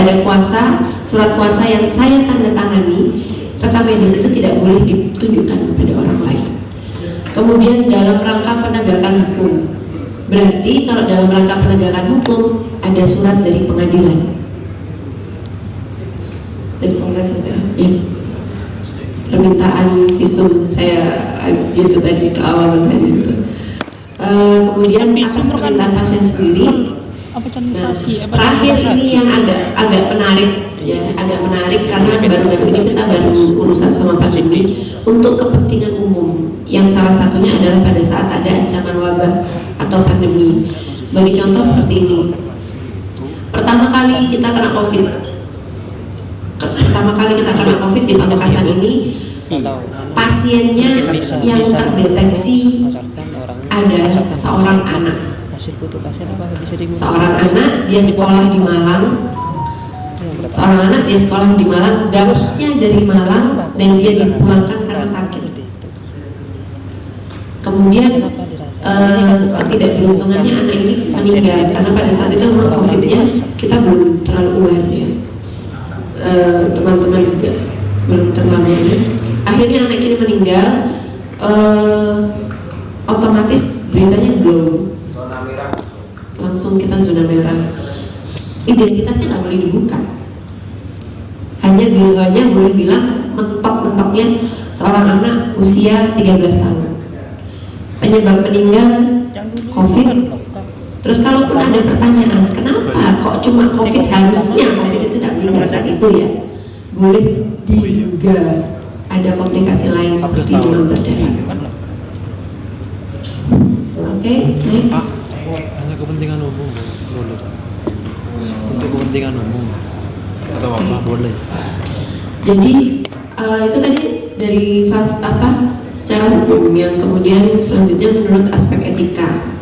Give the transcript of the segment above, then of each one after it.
ada kuasa, surat kuasa yang saya tanda tangani, rekam medis itu tidak boleh ditunjukkan kepada orang lain. Kemudian dalam rangka penegakan hukum, berarti kalau dalam rangka penegakan hukum ada surat dari pengadilan, dari Polres ada, ya, permintaan visum saya itu tadi ke awal saya di situ. Kemudian atas permintaan pasien sendiri. Nah, terakhir ini yang agak menarik ya, agak menarik karena baru-baru ini kita baru urusan sama pandemi untuk kepentingan umum, yang salah satunya adalah pada saat ada ancaman wabah atau pandemi. Sebagai contoh seperti ini, pertama kali kita kena COVID di Pamekasan ini, pasiennya yang terdeteksi ada seorang anak. Seorang anak dia sekolah di Malang. Dapatnya dari Malang dan dia dipulangkan karena sakit. Kemudian ketidakberuntungannya anak ini meninggal karena pada saat itu memang COVID-nya kita belum terlalu aware ya. Teman-teman juga belum terlalu aware. Akhirnya anak ini meninggal, otomatis beritanya belum. Langsung kita zona merah. Identitasnya nggak boleh dibuka. Hanya bilangnya boleh bilang mentok-mentoknya seorang anak usia 13 tahun. Penyebab meninggal COVID. Terus kalaupun ada pertanyaan, kenapa kok cuma COVID, harusnya COVID itu tidak meninggal saat itu ya. Boleh diduga ada komplikasi lain seperti demam berdarah. Oke, next. Hanya kepentingan umum boleh. Untuk kepentingan umum atau apa boleh. Jadi itu tadi dari secara hukum, yang kemudian selanjutnya menurut aspek etika.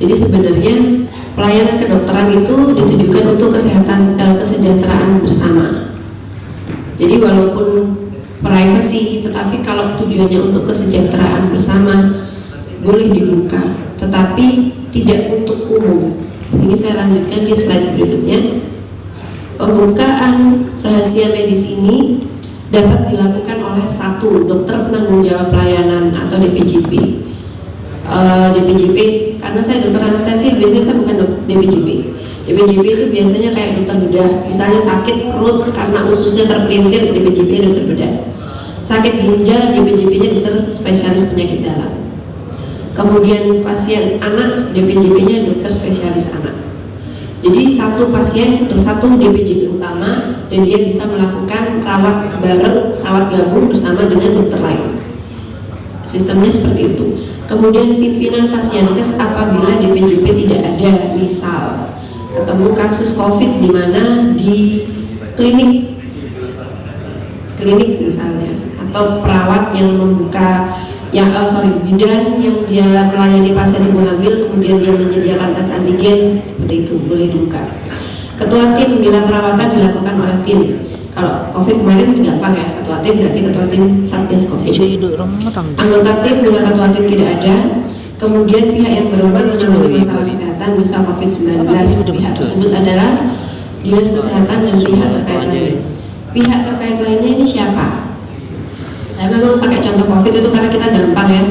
Jadi sebenarnya pelayanan kedokteran itu ditujukan untuk kesejahteraan bersama. Jadi walaupun privacy, tetapi kalau tujuannya untuk kesejahteraan bersama boleh dibuka, tetapi tidak untuk umum. Ini saya lanjutkan di slide berikutnya. Pembukaan rahasia medis ini dapat dilakukan oleh satu dokter penanggung jawab pelayanan atau DPJP. DPJP, karena saya dokter anestesi, biasanya saya bukan DPJP. DPJP itu biasanya kayak dokter bedah. Misalnya sakit perut karena ususnya terpelintir, DPJP dokter bedah. Sakit ginjal, DPJP-nya dokter spesialis penyakit dalam. Kemudian pasien anak, DPJP-nya dokter spesialis anak. Jadi satu pasien ada satu DPJP utama dan dia bisa melakukan rawat bareng, rawat gabung bersama dengan dokter lain. Sistemnya seperti itu. Kemudian pimpinan Fasienkes apabila DPJP tidak ada, misal ketemu kasus COVID di mana di klinik misalnya, atau perawat yang membuka bidan yang dia melayani pasien ibu hamil, kemudian dia menyediakan tes antigen, seperti itu boleh dibuka. Ketua tim bila perawatan dilakukan oleh tim. Kalau COVID kemarin gampang ya, ketua tim berarti ketua tim Satgas COVID. Anggota tim bila ketua tim tidak ada, kemudian pihak yang berwenang menangani masalah kesehatan misal COVID-19, pihak tersebut adalah dinas kesehatan dan pihak terkait lainnya. Pihak terkait lainnya ini siapa? Saya memang pakai contoh COVID itu karena kita gampang ya.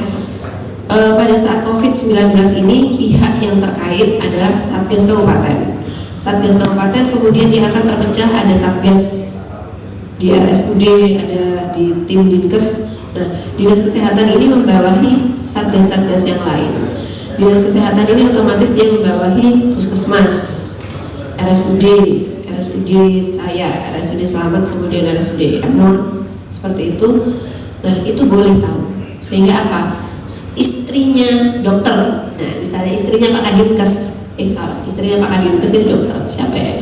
Pada saat COVID-19 ini pihak yang terkait adalah Satgas Kabupaten. Satgas Kabupaten kemudian dia akan terpecah, ada Satgas di RSUD, ada di tim Dinkes. Nah, dinas kesehatan ini membawahi Satgas-Satgas yang lain. Dinas kesehatan ini otomatis dia membawahi Puskesmas, RSUD saya, RSUD Selamat, kemudian RSUD Abnor, seperti itu. Nah, itu boleh tahu. Sehingga apa? Istrinya dokter, nah misalnya istrinya Pak Kadinkes, istrinya Pak Kadinkes ini dokter, siapa ya?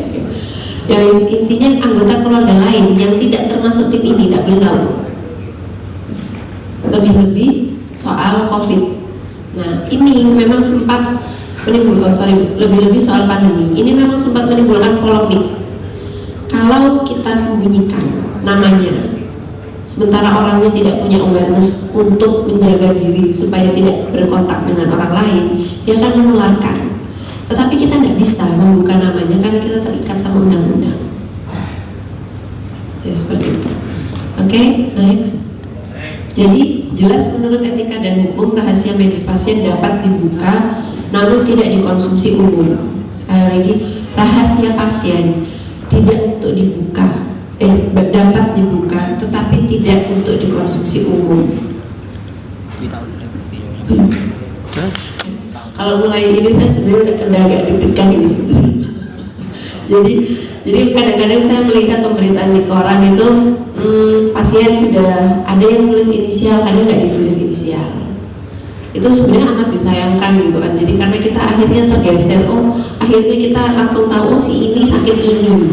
Yang intinya anggota keluarga lain yang tidak termasuk tim ini tidak boleh tahu. Lebih-lebih soal COVID. Nah, ini memang sempat lebih-lebih soal pandemi. Ini memang sempat menimbulkan polemik. Kalau kita sembunyikan namanya, sementara orangnya tidak punya awareness untuk menjaga diri supaya tidak berkontak dengan orang lain, dia akan menularkan. Tetapi kita tidak bisa membuka namanya karena kita terikat sama undang-undang. Ya seperti itu. Oke, next. Jadi jelas menurut etika dan hukum rahasia medis pasien dapat dibuka namun tidak dikonsumsi umum. Sekali lagi, rahasia pasien tidak untuk dibuka, dapat dibuka tetapi tidak untuk dikonsumsi umum. Kalau mulai ini saya sebenarnya udah agak deg-degan ini sebenarnya. Jadi kadang-kadang saya melihat pemberitaan di koran itu pasien sudah ada yang nulis inisial, kadang nggak ditulis inisial. Itu sebenarnya amat disayangkan gitu kan. Jadi karena kita akhirnya tergeser, akhirnya kita langsung tahu si ini sakit ini,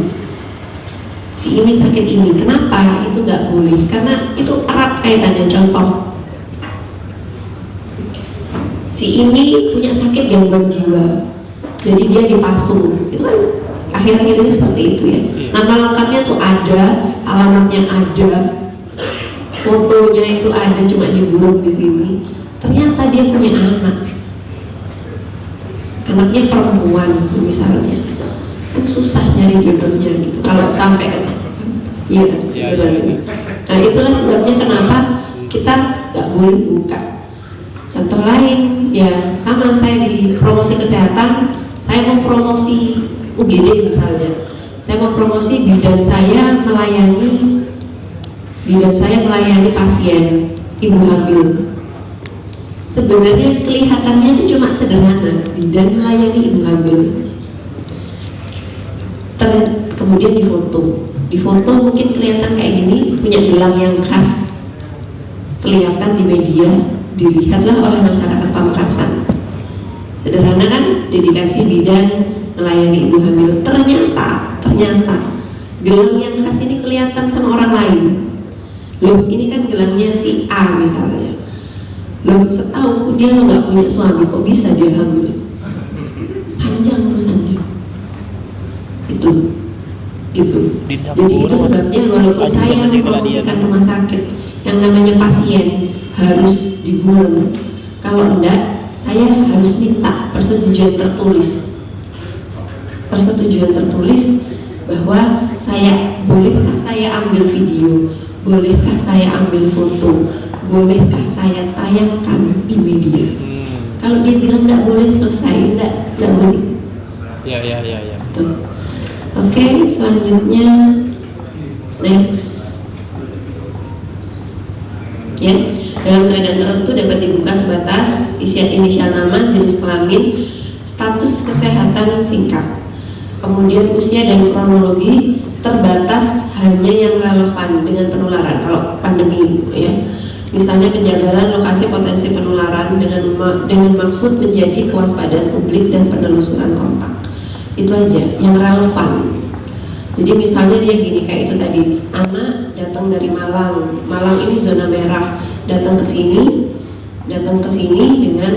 si ini sakit ini. Kenapa? Itu nggak boleh. Karena itu erat kaitannya. Contoh, si ini punya sakit gangguan jiwa, jadi dia dipasung. Itu kan akhir-akhir ini seperti itu ya. Nama lengkapnya tuh ada, alamatnya ada, fotonya itu ada, cuma diburuk di sini. Ternyata dia punya anaknya perempuan misalnya, kan susah nyari jodohnya gitu. Kalau sampai ketahuan, iya. Nah itulah sebabnya kenapa kita nggak boleh buka. Contoh lain, ya sama, saya di promosi kesehatan, saya mau promosi UGD misalnya, saya mau promosi bidan saya melayani pasien ibu hamil. Sebenarnya kelihatannya itu cuma sederhana, bidan melayani ibu hamil. Kemudian di foto mungkin kelihatan kayak gini, punya gelang yang khas, kelihatan di media, dilihatlah oleh masyarakat Pamekasan. Sederhana kan, dedikasi bidan melayani ibu hamil. Ternyata gelang yang khas ini kelihatan sama orang lain. Loh, ini kan gelangnya si A misalnya. Loh, setahu dia lo nggak punya suami, kok bisa dia hamil? Panjang urusannya. Itu gitu. Jadi itu sebabnya walaupun saya mempromosikan rumah sakit, yang namanya pasien harus dibunuh. Kalau enggak, saya harus minta persetujuan tertulis bahwa bolehkah saya ambil video, bolehkah saya ambil foto, bolehkah saya tayangkan di media. Kalau dia bilang enggak boleh, selesai, enggak boleh. Ya. Oke, selanjutnya next. Ya, dalam keadaan tertentu dapat dibuka sebatas inisial nama, jenis kelamin, status kesehatan singkat, kemudian usia dan kronologi, terbatas hanya yang relevan dengan penularan. Kalau pandemi ya, misalnya penjabaran lokasi potensi penularan dengan maksud menjadi kewaspadaan publik dan penelusuran kontak. Itu aja yang relevan. Jadi misalnya dia gini kayak itu tadi, anak datang dari Malang ini zona merah, datang ke sini dengan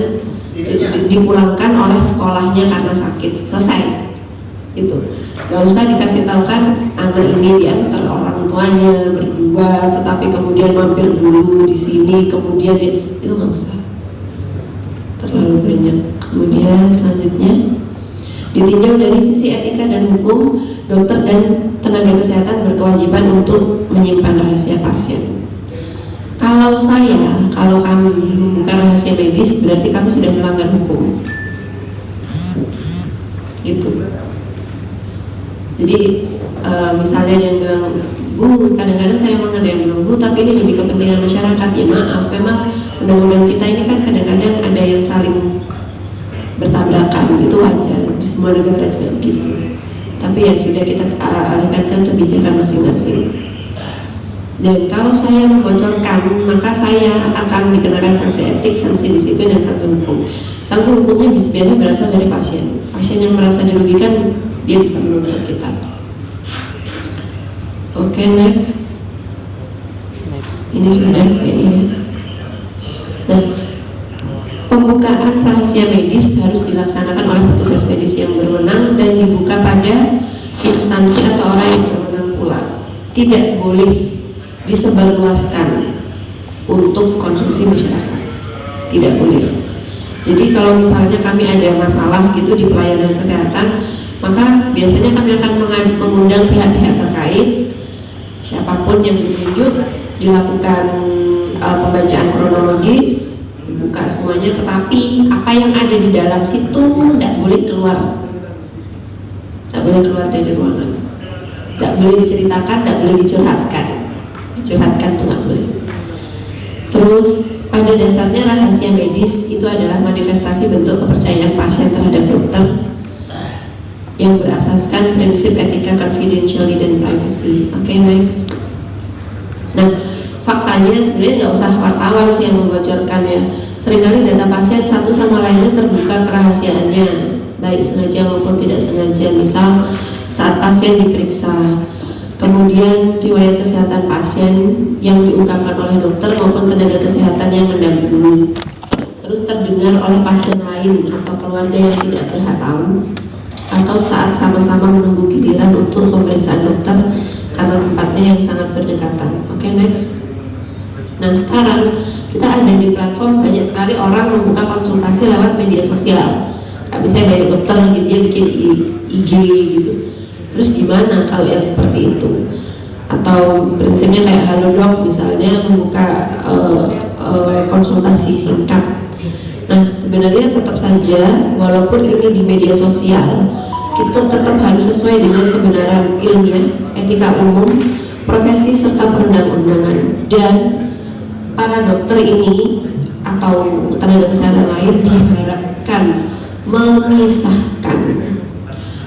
dipulangkan oleh sekolahnya karena sakit, selesai. Itu nggak usah dikasih tahu kan anak ini diantar orang tuanya berdua, tetapi kemudian mampir dulu di sini, kemudian itu nggak usah, terlalu banyak. Kemudian selanjutnya, ditinjau dari sisi etika dan hukum, dokter dan tenaga kesehatan berkewajiban untuk menyimpan rahasia pasien. Kalau kami membuka rahasia medis, berarti kami sudah melanggar hukum. Gitu. Jadi misalnya dia bilang, Bu, kadang-kadang saya memang ada yang bilang, Bu, tapi ini demi kepentingan masyarakat. Ya maaf, memang undang-undang kita ini kan kadang-kadang ada yang saling bertabrakan, itu wajar, di semua negara juga begitu. Tapi ya sudah, kita alihkan ke kebijakan masing-masing. Dan kalau saya membocorkan, maka saya akan dikenakan sanksi etik, sanksi disiplin, dan sanksi hukum. Sanksi hukumnya biasanya berasal dari pasien. Pasien yang merasa dirugikan, dia bisa menuntut kita. Oke, next. Ini sudah kayaknya. Nah, pembukaan rahasia medis harus dilaksanakan oleh petugas medis yang berwenang dan dibuka pada instansi atau orang yang berwenang pula. Tidak boleh disebarluaskan untuk konsumsi masyarakat, tidak boleh. Jadi kalau misalnya kami ada masalah gitu di pelayanan kesehatan, maka biasanya kami akan mengundang pihak-pihak terkait siapapun yang ditunjuk dilakukan pembacaan kronologis, dibuka semuanya, tetapi apa yang ada di dalam situ tidak boleh keluar, tidak boleh keluar dari ruangan, tidak boleh diceritakan, tidak boleh dicurhatkan tuh nggak boleh. Terus pada dasarnya rahasia medis itu adalah manifestasi bentuk kepercayaan pasien terhadap dokter yang berasaskan prinsip etika confidentiality dan privacy. Oke, next. Nah, faktanya sebenarnya nggak usah wartawan sih yang membocorkan ya. Seringkali data pasien satu sama lainnya terbuka kerahasiaannya, baik sengaja maupun tidak sengaja. Misal saat pasien diperiksa, kemudian riwayat kesehatan pasien yang diungkapkan oleh dokter maupun tenaga kesehatan yang mendampingi, terus terdengar oleh pasien lain atau keluarga yang tidak berhak tahu, atau saat sama-sama menunggu giliran untuk pemeriksaan dokter karena tempatnya yang sangat berdekatan. Oke, next. Nah, sekarang kita ada di platform, banyak sekali orang membuka konsultasi lewat media sosial. Misalnya banyak dokter dia bikin IG gitu. Terus gimana kalau yang seperti itu? Atau prinsipnya kayak Halodoc misalnya membuka konsultasi singkat. Nah, sebenarnya tetap saja walaupun ini di media sosial, kita tetap harus sesuai dengan kebenaran ilmiah, etika umum, profesi serta perundang-undangan. Dan para dokter ini atau tenaga kesehatan lain diharapkan memisahkan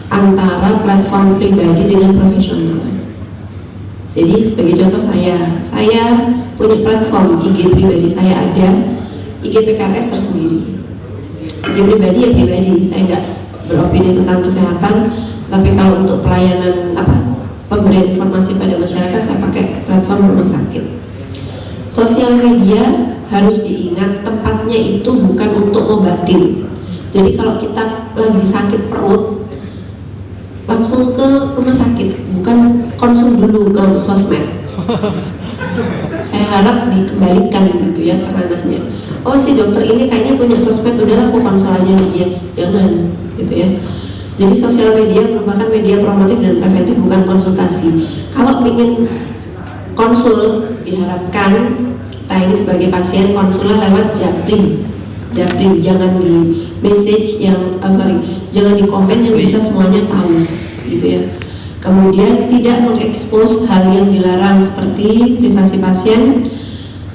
antara platform pribadi dengan profesional. Jadi sebagai contoh saya punya platform IG pribadi saya ada, IG PKRS tersendiri. IG pribadi ya pribadi, saya nggak beropini tentang kesehatan, tapi kalau untuk pelayanan pemberian informasi pada masyarakat saya pakai platform rumah sakit. Sosial media harus diingat tempatnya itu bukan untuk ngobatin. Jadi kalau kita lagi sakit perut langsung ke rumah sakit, bukan konsum dulu ke sosmed. Saya harap dikembalikan gitu ya ke ranahnya. Oh, si dokter ini kayaknya punya sosmed, udahlah aku konsul aja media. Jangan gitu ya. Jadi sosial media merupakan media promotif dan preventif, bukan konsultasi. Kalau ingin konsul, diharapkan kita ini sebagai pasien konsulnya lewat Japri, jangan di message yang jangan di komen yang bisa semuanya tahu gitu ya. Kemudian tidak mengekspos hal yang dilarang seperti privasi pasien.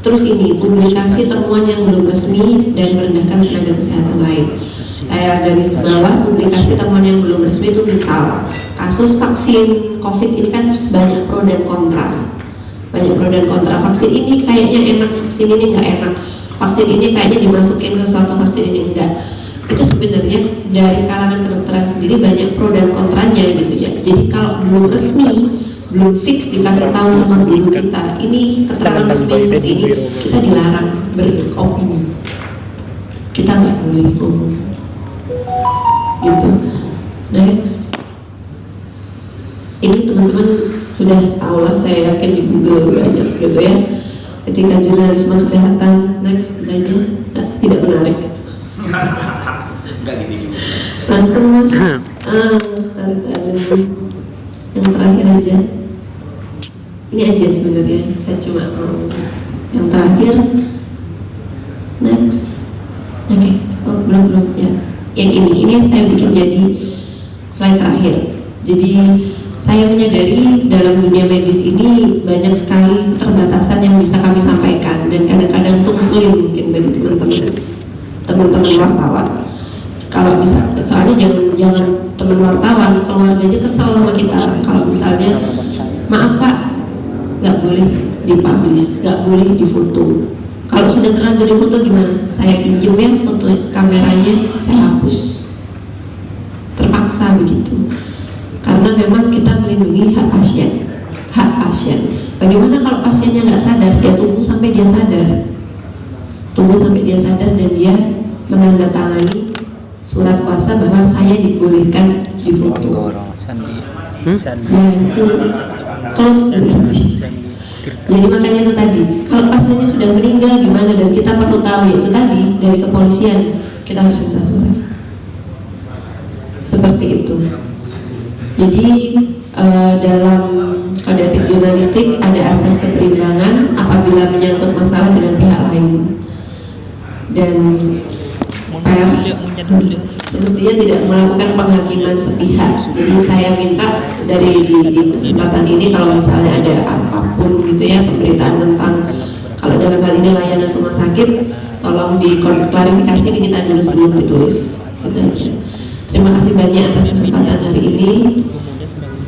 Terus ini publikasi temuan yang belum resmi dan merendahkan tenaga kesehatan lain. Saya garis bawah publikasi temuan yang belum resmi itu misal kasus vaksin COVID ini kan banyak pro dan kontra. Vaksin ini kayaknya enak, vaksin ini nggak enak, vaksin ini kayaknya dimasukin sesuatu, vaksin ini enggak. Itu sebenarnya dari kalangan kedokteran sendiri banyak pro dan kontranya gitu ya. Jadi kalau belum resmi, belum fix dikasih tahu sama guru kita, ini keterangan resmi seperti ini, kita dilarang beropini, kita nggak boleh ngomong gitu. Next, ini teman-teman sudah tahu lah, saya yakin di Google banyak gitu ya. Etika jurnalisme kesehatan. Next aja, tidak menarik. Langsung mas, storytelling yang terakhir aja. Ini aja sebenarnya, saya cuma mau yang terakhir. Next, oke. Oh belum ya. Yang ini saya bikin jadi slide terakhir. Jadi saya menyadari dalam dunia medis ini banyak sekali keterbatasan yang bisa kami sampaikan, dan kadang-kadang itu ngeselin mungkin bagi teman-teman wartawan. Kalau misalnya, soalnya jangan teman wartawan, keluarga aja kesel sama kita. Kalau misalnya, maaf Pak, nggak boleh dipublish, nggak boleh difoto. Kalau sudah terlanjur difoto gimana? Saya pinjem ya foto kameranya, saya hapus. Terpaksa begitu. Karena memang kita melindungi hak pasien. Bagaimana kalau pasiennya nggak sadar? Ya tunggu sampai dia sadar, dan dia menandatangani surat kuasa bahwa saya dibolehkan difoto. Ya itu close berarti. Jadi makanya itu tadi, kalau pasiennya sudah meninggal gimana, dan kita perlu tahu, yaitu tadi dari kepolisian kita harus minta surat seperti itu. Jadi dalam kode ada etik jurnalistik, ada asas keberimbangan apabila menyangkut masalah dengan pihak lain. Dan pers semestinya tidak melakukan penghakiman sepihak. Jadi saya minta di kesempatan ini, kalau misalnya ada apapun gitu ya, pemberitaan tentang, kalau dalam hal ini layanan rumah sakit, tolong diklarifikasi ke kita dulu sebelum ditulis. Gitu aja. Terima kasih banyak atas kesempatan hari ini.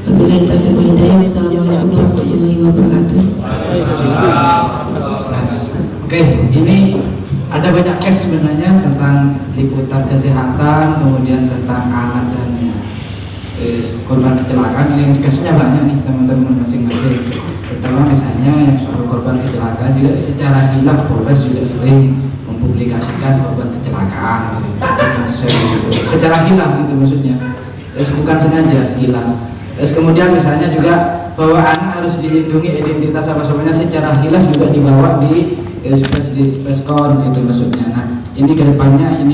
Wabillahi taufiq wal hidayah. Wassalamualaikum warahmatullahi wabarakatuh. Oke, ini ada banyak case sebenarnya tentang liputan kesehatan, kemudian tentang anak dan korban kecelakaan. Yang case-nya banyak nih teman-teman masing-masing. Pertama misalnya yang soal korban kecelakaan, juga secara hilaf Polres juga sering mempublikasikan korban kecelakaan secara hilaf gitu maksudnya, bukan sengaja, hilaf. Kemudian misalnya juga bahwa anak harus dilindungi identitas apa semuanya secara hilaf juga dibawa di preskon gitu maksudnya. Nah ini kedepannya ini